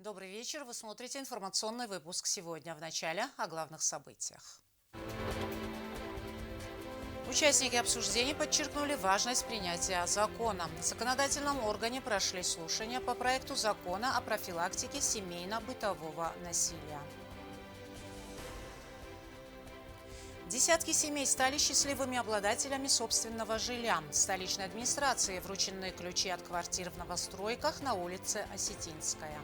Добрый вечер. Вы смотрите информационный выпуск сегодня. В начале о главных событиях. Участники обсуждений подчеркнули важность принятия закона. В законодательном органе прошли слушания по проекту закона о профилактике семейно-бытового насилия. Десятки семей стали счастливыми обладателями собственного жилья. Столичной администрации вручены ключи от квартир в новостройках на улице Осетинская.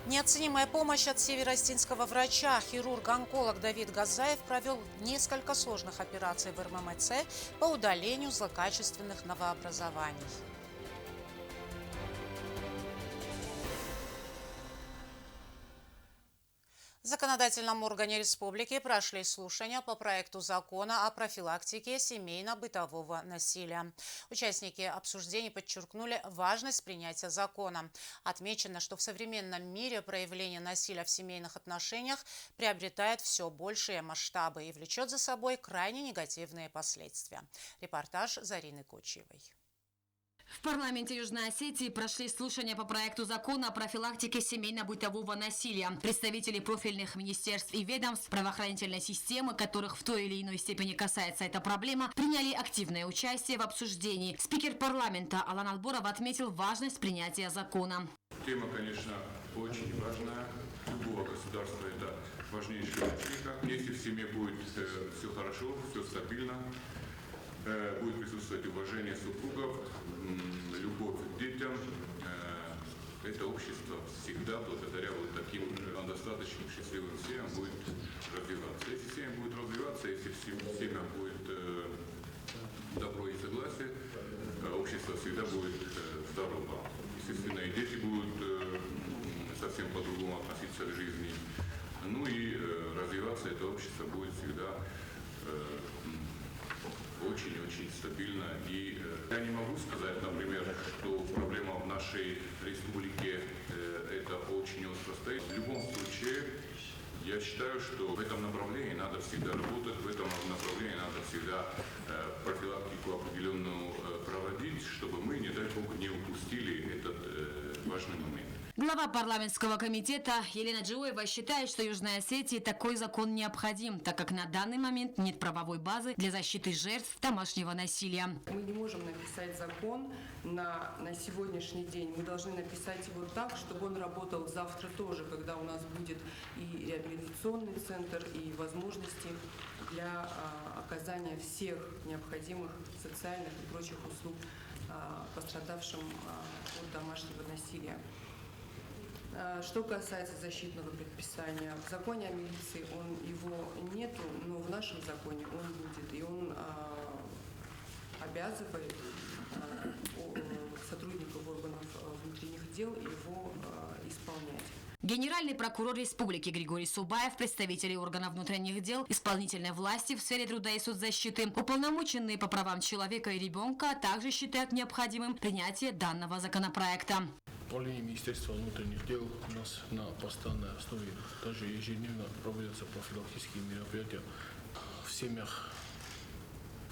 Неоценимая помощь от североостинского врача. Хирург-онколог Давид Газаев провел несколько сложных операций в РММЦ по удалению злокачественных новообразований. В законодательном органе республики прошли слушания по проекту закона о профилактике семейно-бытового насилия. Участники обсуждений подчеркнули важность принятия закона. Отмечено, что в современном мире проявление насилия в семейных отношениях приобретает все большие масштабы и влечет за собой крайне негативные последствия. Репортаж Зарины Кочиевой. В парламенте Южной Осетии прошли слушания по проекту закона о профилактике семейно-бытового насилия. Представители профильных министерств и ведомств правоохранительной системы, которых в той или иной степени касается эта проблема, приняли активное участие в обсуждении. Спикер парламента Алан Алборов отметил важность принятия закона. Тема, конечно, очень важная. Любого государства это важнейшая ячейка. Если в семье будет все хорошо, все стабильно, будет присутствовать уважение супругов, любовь к детям, это общество всегда благодаря вот таким достаточно счастливым семьям будет развиваться. Если семья будет развиваться, если семья будет добро и согласие, общество всегда будет здорово. Естественно, и дети будут совсем по-другому относиться к жизни. Ну и развиваться это общество будет всегда очень-очень стабильно. И я не могу сказать, например, что проблема в нашей республике это очень остро стоит. В любом случае, я считаю, что в этом направлении надо всегда работать, в этом направлении надо всегда профилактику определенную проводить, чтобы мы, не дай бог, не упустили этот важный момент. Глава парламентского комитета Елена Джиоева считает, что Южной Осетии такой закон необходим, так как на данный момент нет правовой базы для защиты жертв домашнего насилия. Мы не можем написать закон на сегодняшний день. Мы должны написать его так, чтобы он работал завтра тоже, когда у нас будет и реабилитационный центр, и возможности для оказания всех необходимых социальных и прочих услуг пострадавшим от домашнего насилия. Что касается защитного предписания, в законе о милиции его нету, но в нашем законе он будет, и он обязывает сотрудников органов внутренних дел его исполнять. Генеральный прокурор республики Григорий Субаев, представители органов внутренних дел, исполнительной власти в сфере труда и соцзащиты, уполномоченные по правам человека и ребенка также считают необходимым принятие данного законопроекта. В управлении Министерства внутренних дел у нас на постоянной основе даже ежедневно проводятся профилактические мероприятия в семьях,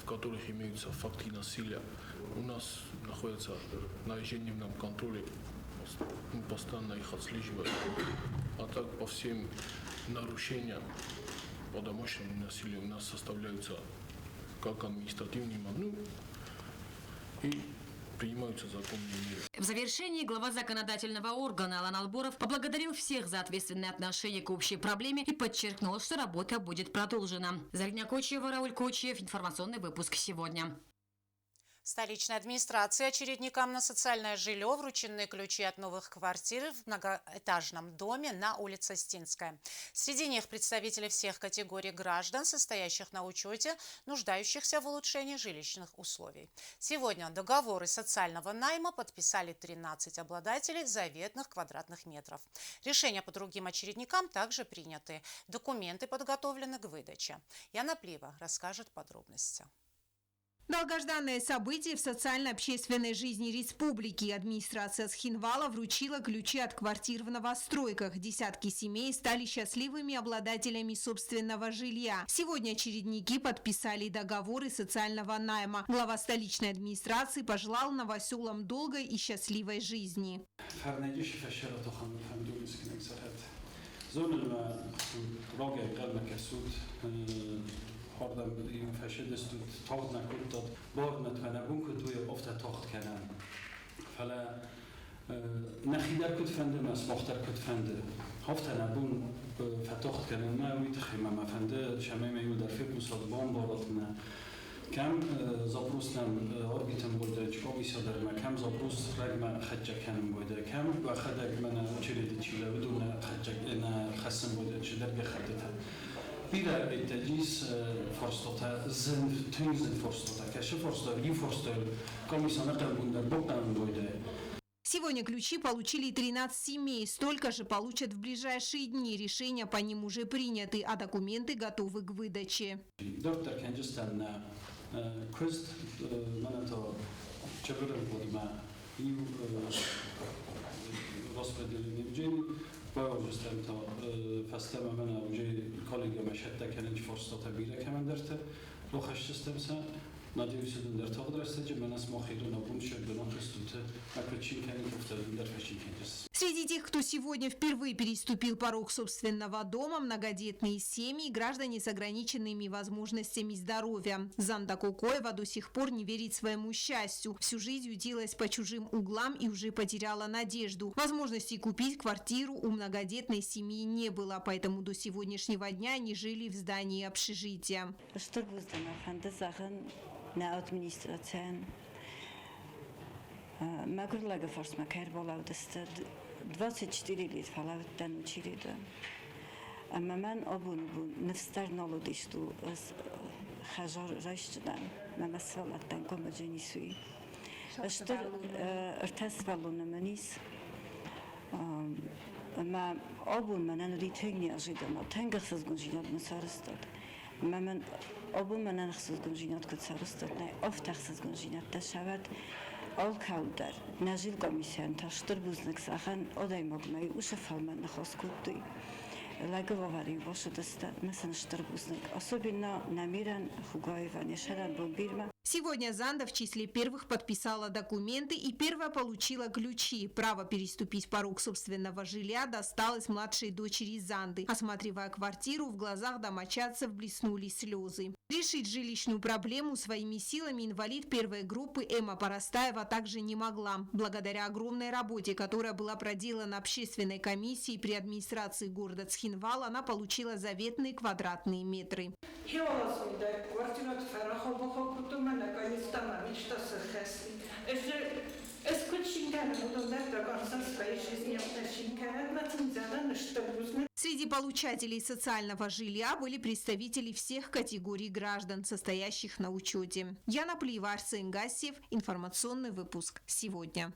в которых имеются факты насилия. У нас находятся на ежедневном контроле, мы постоянно их отслеживаем. А так по всем нарушениям по домашнему насилию у нас составляются как административные и принимаются законные меры. В завершении глава законодательного органа Алан Алборов поблагодарил всех за ответственное отношение к общей проблеме и подчеркнул, что работа будет продолжена. Зарина Кочиева, Рауль Кочиев. Информационный выпуск сегодня. Столичной администрации очередникам на социальное жилье вручены ключи от новых квартир в многоэтажном доме на улице Остинская. Среди них представители всех категорий граждан, состоящих на учете, нуждающихся в улучшении жилищных условий. Сегодня договоры социального найма подписали 13 обладателей заветных квадратных метров. Решения по другим очередникам также приняты. Документы подготовлены к выдаче. Яна Плива расскажет подробности. Долгожданное событие в социально-общественной жизни республики. Администрация Цхинвала вручила ключи от квартир в новостройках. Десятки семей стали счастливыми обладателями собственного жилья. Сегодня очередники подписали договоры социального найма. Глава столичной администрации пожелал новоселам долгой и счастливой жизни. Hordam in verschiedenes taucht nach gut dort born mit einer bunke du auf der Tocht kennen. Fala nachida kut fende mas bochter kut fende. Haft ana bun vertocht kennen ma mit khima ma fende shamay ma yudar fi musad bomb boratna. كم زبروسنا أوربيتم بوده كوميسيا در ما كم زبروس رقم خدجة كانم بوده كم وخدك منا وشريد تشيله بدون خدجة إن خسن بوده شدر بخدتها بيرا التجهيز فرصتها زن تنزل فرصتها كش فرصة لي فرصة كوميسيا نقل بوده بقنا بوده. Сегодня ключи получили 13 семей, столько же получат в ближайшие дни. Решения по ним уже приняты, а документы готовы к выдаче. Доктор Кенджистан Куст Манато Чебурен Подма и распределение бюджета باوجستم تا فستم من اوجه کالیگ مشهد کننج فرصت تبیره کمندرت لو خشتستم سا نادیو سدن در تاق درسته من اسم خیلی نبود شد به نخستوته مکرچین کنی کفتاریم در فشین کنجس. Среди тех, кто сегодня впервые переступил порог собственного дома, многодетные семьи и граждане с ограниченными возможностями здоровья. Занда Кукоева до сих пор не верит своему счастью. Всю жизнь ютилась по чужим углам и уже потеряла надежду. Возможности купить квартиру у многодетной семьи не было, поэтому до сегодняшнего дня они жили в здании общежития. Magurlaga forsma kerbolauda 24 лет фалавтан училида. Ama mən o bunu nefslərin oldu işte xəjarlaşdıdan, mən əsvalatdan komaceni suyu. İşte ertesvalunu mənis. Ama o bunu məndən ritəgni ajidan, təngəxsəz güncinat məsarıstat. Mən o bunu məndən xəsəz güncinat kətsarıstat, nə oftəxsəz güncinat da şəvət. Alkauder, nażyl komisjan, ta szturbuznek zachen, odejmogmej, uszefalmen na hoskutty. Legowowali wasze testa, nasen szturbuznek. Особенно намерен Хугаева, Нешаран Бомбирма. Сегодня Занда в числе первых подписала документы и первая получила ключи. Право переступить порог собственного жилья досталось младшей дочери Занды. Осматривая квартиру, в глазах домочадцев блеснули слезы. Решить жилищную проблему своими силами инвалид первой группы Эмма Поростаева также не могла. Благодаря огромной работе, которая была проделана общественной комиссией при администрации города Цхинвал, она получила заветные квадратные метры. Среди получателей социального жилья были представители всех категорий граждан, состоящих на учете. Яна Плиева, Арсен Гассиев. Информационный выпуск «Сегодня».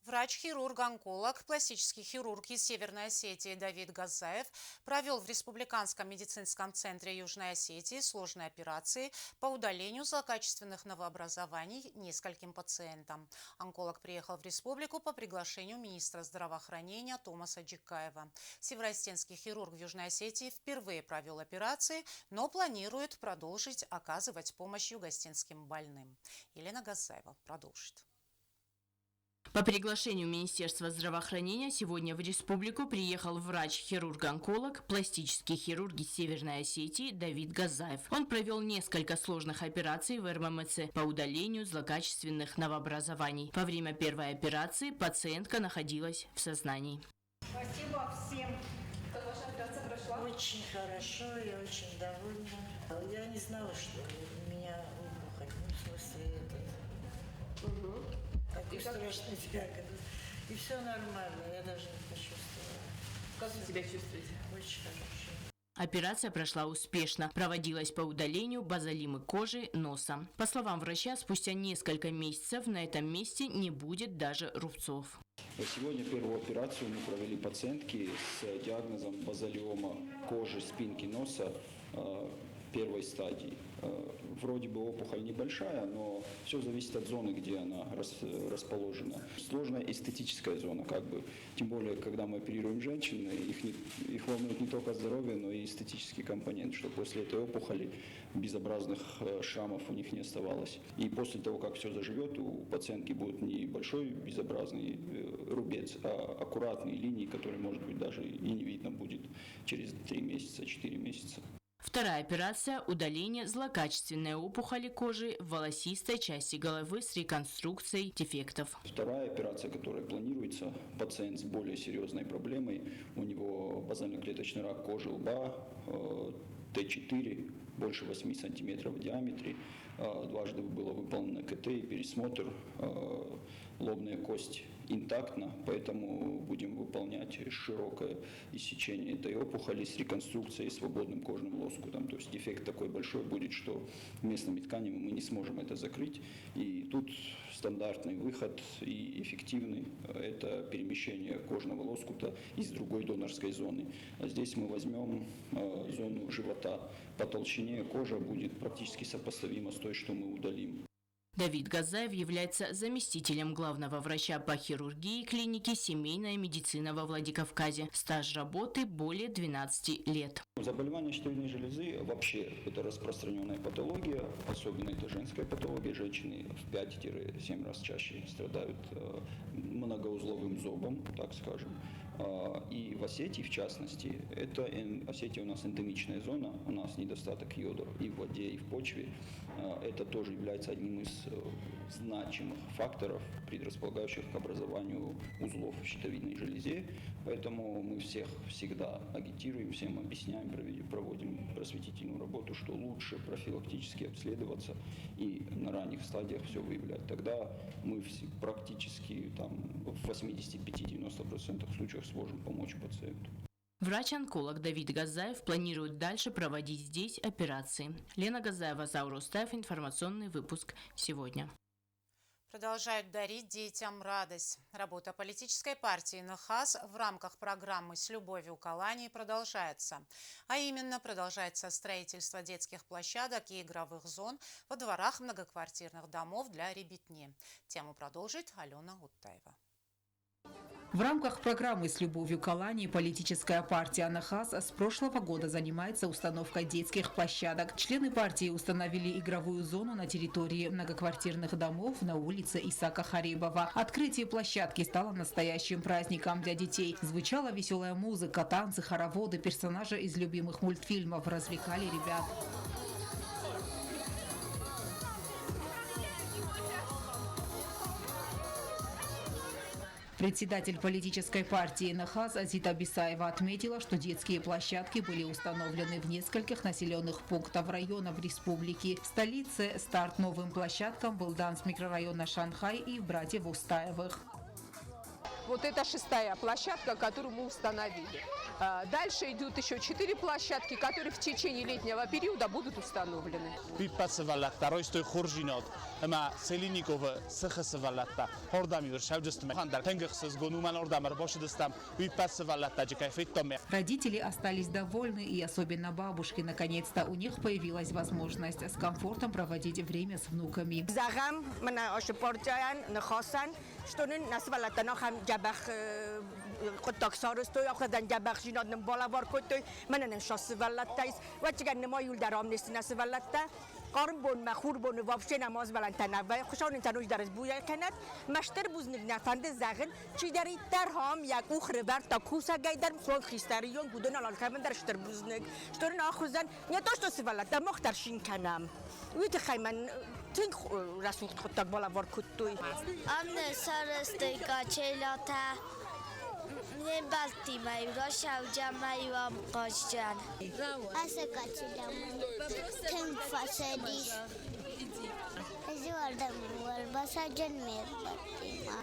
Врач-хирург-онколог, пластический хирург из Северной Осетии Давид Газаев провел в Республиканском медицинском центре Южной Осетии сложные операции по удалению злокачественных новообразований нескольким пациентам. Онколог приехал в республику по приглашению министра здравоохранения Томаса Джикаева. Североостинский хирург в Южной Осетии впервые провел операции, но планирует продолжить оказывать помощь югостинским больным. Елена Газаева продолжит. По приглашению Министерства здравоохранения сегодня в республику приехал врач-хирург-онколог, пластический хирург из Северной Осетии Давид Газаев. Он провел несколько сложных операций в РММЦ по удалению злокачественных новообразований. Во время первой операции пациентка находилась в сознании. Спасибо всем. Как ваша операция прошла? Очень хорошо, я очень довольна. Я не знала, что у меня опухоль, в смысле такой страшный диагноз. И все нормально, я даже не почувствовала. Как вы себя чувствуете? Очень хорошо. Операция прошла успешно. Проводилась по удалению базалимы кожи, носа. По словам врача, спустя несколько месяцев на этом месте не будет даже рубцов. Сегодня первую операцию мы провели пациентке с диагнозом базалиома кожи, спинки носа первой стадии. вроде бы опухоль небольшая, но все зависит от зоны, где она расположена. Сложная эстетическая зона, как бы. Тем более, когда мы оперируем женщин, их волнует не только здоровье, но и эстетический компонент, что после этой опухоли безобразных шрамов у них не оставалось. И после того, как все заживет, у пациентки будет не большой безобразный рубец, а аккуратные линии, которые, может быть, даже и не видно будет через 3 месяца, 4 месяца. Вторая операция – удаление злокачественной опухоли кожи в волосистой части головы с реконструкцией дефектов. Вторая операция, которая планируется, пациент с более серьезной проблемой, у него базально-клеточный рак кожи лба, Т4, больше 8 сантиметров в диаметре. Дважды было выполнено КТ и пересмотр, лобная кость интактна, поэтому будем выполнять широкое иссечение этой опухоли с реконструкцией свободным кожным лоскутом. То есть дефект такой большой будет, что местными тканями мы не сможем это закрыть. И тут стандартный выход и эффективный – это перемещение кожного лоскута из другой донорской зоны. А здесь мы возьмем зону живота. По толщине кожа будет практически сопоставима с той, что мы удалим. Давид Газаев является заместителем главного врача по хирургии клиники «Семейная медицина» во Владикавказе. Стаж работы более 12 лет. Заболевание щитовидной железы вообще это распространенная патология, особенно это женская патология. Женщины в 5-7 раз чаще страдают многоузловым зобом, так скажем. И в Осетии, в частности, Осетия у нас эндемичная зона, у нас недостаток йода и в воде, и в почве. Это тоже является одним из значимых факторов, предрасполагающих к образованию узлов в щитовидной железе. Поэтому мы всех всегда агитируем, всем объясняем, проводим просветительную работу, что лучше профилактически обследоваться и на ранних стадиях все выявлять. Тогда мы практически в 85-90% случаев сможем помочь пациенту. Врач-онколог Давид Газаев планирует дальше проводить здесь операции. Лена Газаева, Заур Устаев, информационный выпуск «Сегодня». Продолжают дарить детям радость. Работа политической партии НХАС в рамках программы «С любовью к Алании» продолжается. А именно, продолжается строительство детских площадок и игровых зон во дворах многоквартирных домов для ребятни. Тему продолжит Алена Уттаева. В рамках программы «С любовью к Алании» политическая партия НХАС с прошлого года занимается установкой детских площадок. Члены партии установили игровую зону на территории многоквартирных домов на улице Исаака Харибова. Открытие площадки стало настоящим праздником для детей. Звучала веселая музыка, танцы, хороводы, персонажи из любимых мультфильмов развлекали ребят. Председатель политической партии НХАС Азита Бисаева отметила, что детские площадки были установлены в нескольких населенных пунктах районов республики. В столице старт новым площадкам был дан с микрорайона Шанхай и в братьев Устаевых. Вот это 6-я площадка, которую мы установили. Дальше идут еще 4 площадки, которые в течение летнего периода будут установлены. Родители остались довольны, и особенно бабушки. Наконец-то у них появилась возможность с комфортом проводить время с внуками. قربون مخوربون وابشه نماز بلندتنه و خوشان انتنوش درست بویا کند مشتر بوزنگ نفند زغن چی داری در هم یک اخر بر تا کوسا گیدر سوال خیستریون بودن الان که من درشتر بوزنگ شتر ناخوزن نیتاش تو سوالت مخترشین کنم ویت خیمن تینگ رسول خود تا بالا وار کتوی امن سرستی کاچلاتا من بالتی مایورا شوجا مایوام قاشجان اسه کاچلام تنگ فاسدیس زوردم والباساجن мир.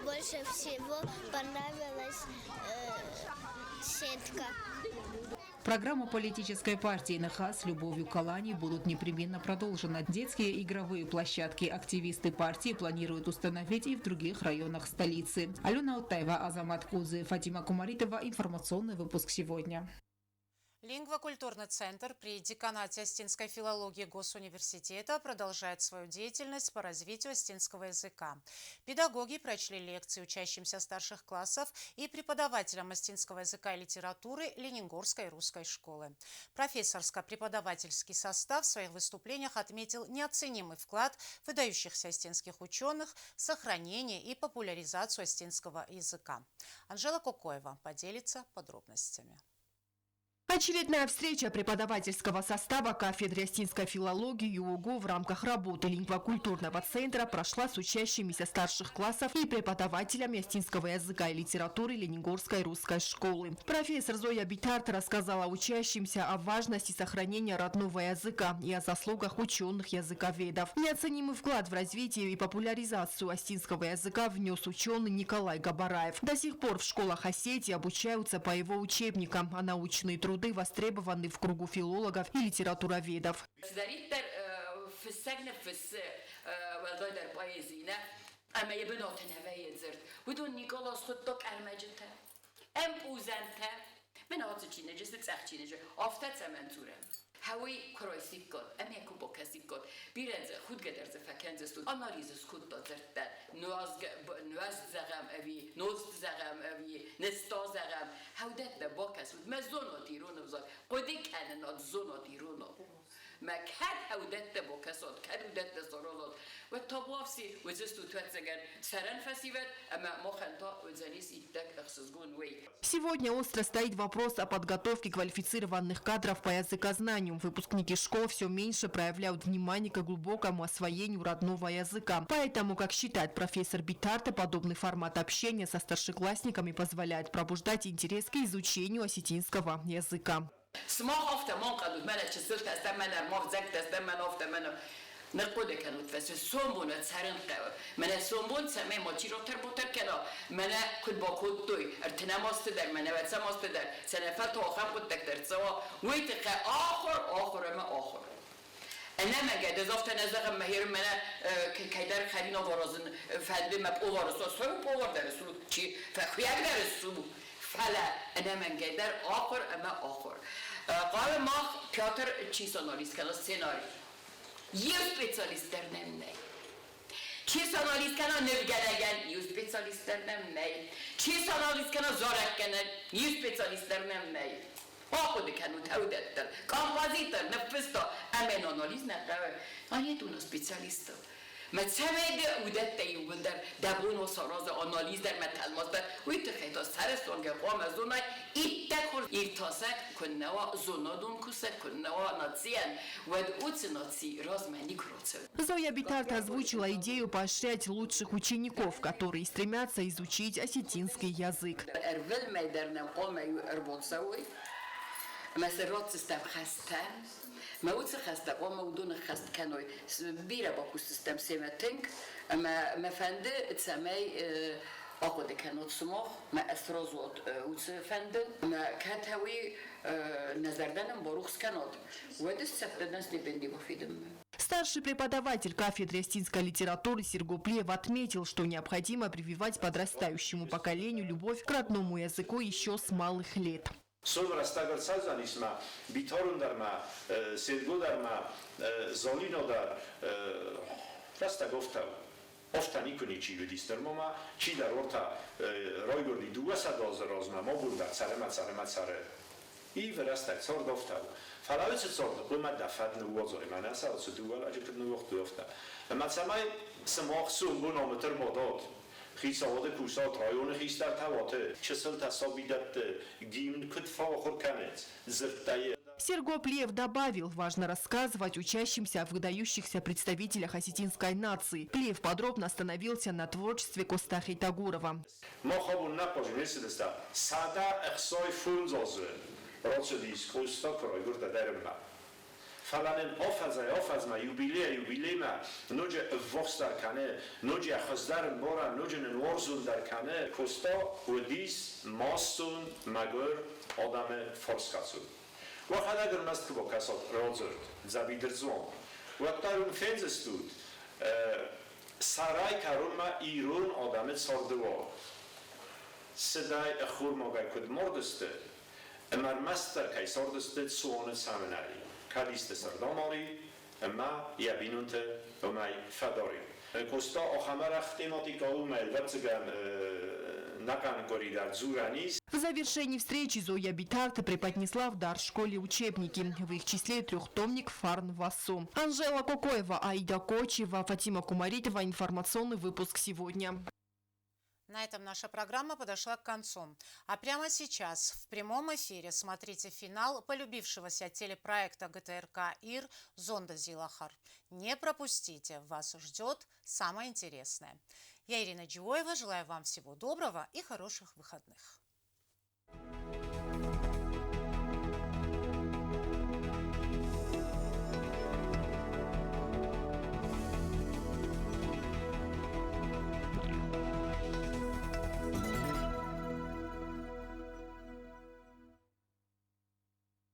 Больше всего понравилась сетка. Программа политической партии НХАС «С любовью к Алании» будут непременно продолжены. Детские игровые площадки активисты партии планируют установить и в других районах столицы. Алена Уттаева, Азамат Кузы, Фатима Кумаритова. Информационный выпуск «Сегодня». Лингвокультурный центр при деканате Остинской филологии Госуниверситета продолжает свою деятельность по развитию остинского языка. Педагоги прочли лекции учащимся старших классов и преподавателям остинского языка и литературы Ленингорской русской школы. Профессорско-преподавательский состав в своих выступлениях отметил неоценимый вклад выдающихся остинских ученых в сохранение и популяризацию остинского языка. Анжела Кокоева поделится подробностями. Очередная встреча преподавательского состава кафедры остинской филологии ЮОГУ в рамках работы лингвокультурного центра прошла с учащимися старших классов и преподавателями остинского языка и литературы Ленингорской русской школы. Профессор Зоя Битарт рассказала учащимся о важности сохранения родного языка и о заслугах ученых-языковедов. Неоценимый вклад в развитие и популяризацию остинского языка внес ученый Николай Габараев. До сих пор в школах Осетии обучаются по его учебникам, а научные труды востребованы в кругу филологов и литературоведов. هوی کرایسی کن، امی کو با کسی کن، بیرنز خود گدرز فکنز استود، آنالیز خود دادرتن، نواز زغم اوی، نوست زغم اوی، نستا زغم، هودت با کسود، ما زوناتی رو نبزاد، قدی کننات زوناتی رو نب، ما کد هودت با کساد، کد هودت زارالات، و تابوافسی وزستو توتزگر سرن فسیوت، اما ما خنتا وزنیس ایتک اخسزگون وی. Сегодня остро стоит вопрос о подготовке квалифицированных кадров по языкознанию. Выпускники школ все меньше проявляют внимание к глубокому освоению родного языка. Поэтому, как считает профессор Битарта, подобный формат общения со старшеклассниками позволяет пробуждать интерес к изучению осетинского языка. نقوده کنود واسه سومبون سرن قو من سومبون سمه ماچی رو تربوتر کنا من کد با کد دوی ارتنام است در من واسه ماست در سنفت آخر کد دکتر سوا ویت آخر ما آخر انا ما قد زفت نزدم مهیر من کیدر خرینا ورازن فلبی ما بوارس سو بوار در سو چی فخیار در سو فلا انا من قدر آخر اما آخر قال ما پیاتر چیز آنالیز کنه سناری یه سپیشالیستر نمی. چیز آنالیز کنه نوگرگن یه سپیشالیستر نمی. چیز آنالیز کنه زارک کنه یه سپیشالیستر نمی. آخود کنه تودتر. کامپوزیتر نفستا. امن آنالیز نکرده. آنیه دونه سپیشالیستا. مثلا اودت تیوگن در دبون و سراز آنالیز در متلماس در ویت خیلی سرستون که قام از اونای ایتکور ایرتاسک کنه و زونادون کوسک کنه و ناتسیان و دوت ناتسی رازمانی کروتس. Зоя Битарт озвучила идею поощрять лучших учеников, которые стремятся изучить осетинский язык. ما وصل خسته قام ودون خست کنوی بیره با کوسیستم سیمتینگ ما فنده تسمای آقای کنات سماخ ما استرازوت وصل فنده ما کاتوی نظردنم باروخس کنات و دست سپردنس نبندی بافیدم. Старший преподаватель кафедры остинской литературы Серго Плиев отметил, что необходимо прививать подрастающему поколению любовь к родному языку еще с малых лет. Sonra stagarcazan isma, bitorun darma, Sergo darma, Zolino dar, rasta gofta, ofta nikoni ci vedister moma, ci dar orta roigordi dua sadoz rozma, mobul dar carema. I verasta cor gofta. Falavice cor, buma da fadne uozo, emanasa od dual, a jekad nu ochtu ofta. Matsamai samoch sum bunometer modot. خیساواد کوسات رایون خیس در تواته چسل تصابیدت گیمن کد فاخر کنت زرتای. Серго Плиев добавил, важно рассказывать учащимся о выдающихся представителях осетинской нации. Плиев подробно остановился на творчестве Костахи Тагурова. فلان آفز ما یوبیله ما نوجه وقت کنه نوجه خزدار بورا نوجه نورزون در کنه کستا و دیس ماستون مگر آدم فرسکاسون وقت اگر مست که با کسات رازرد زبیدرزون وقت اون فنز استود سرای کارون ما ایرون آدم سردوار صدای خور ما کد مردسته Mar master kai sordestet sonen seminari. Kaliste sardomali, ma iabinunte omai fadori. Costa охамарах тематикаум элбацган накан коридар зуранис. В завершении встречи Зоя Битарта преподнесла в дар школе учебники, в их числе трехтомник Фарн Васу. Анжела Кокоева, Аида Кочева, Фатима Кумаритова. Информационный выпуск сегодня. На этом наша программа подошла к концу. А прямо сейчас в прямом эфире смотрите финал полюбившегося телепроекта ГТРК ИР «Зонда Зилахар». Не пропустите, вас ждет самое интересное. Я, Ирина Джиоева, желаю вам всего доброго и хороших выходных.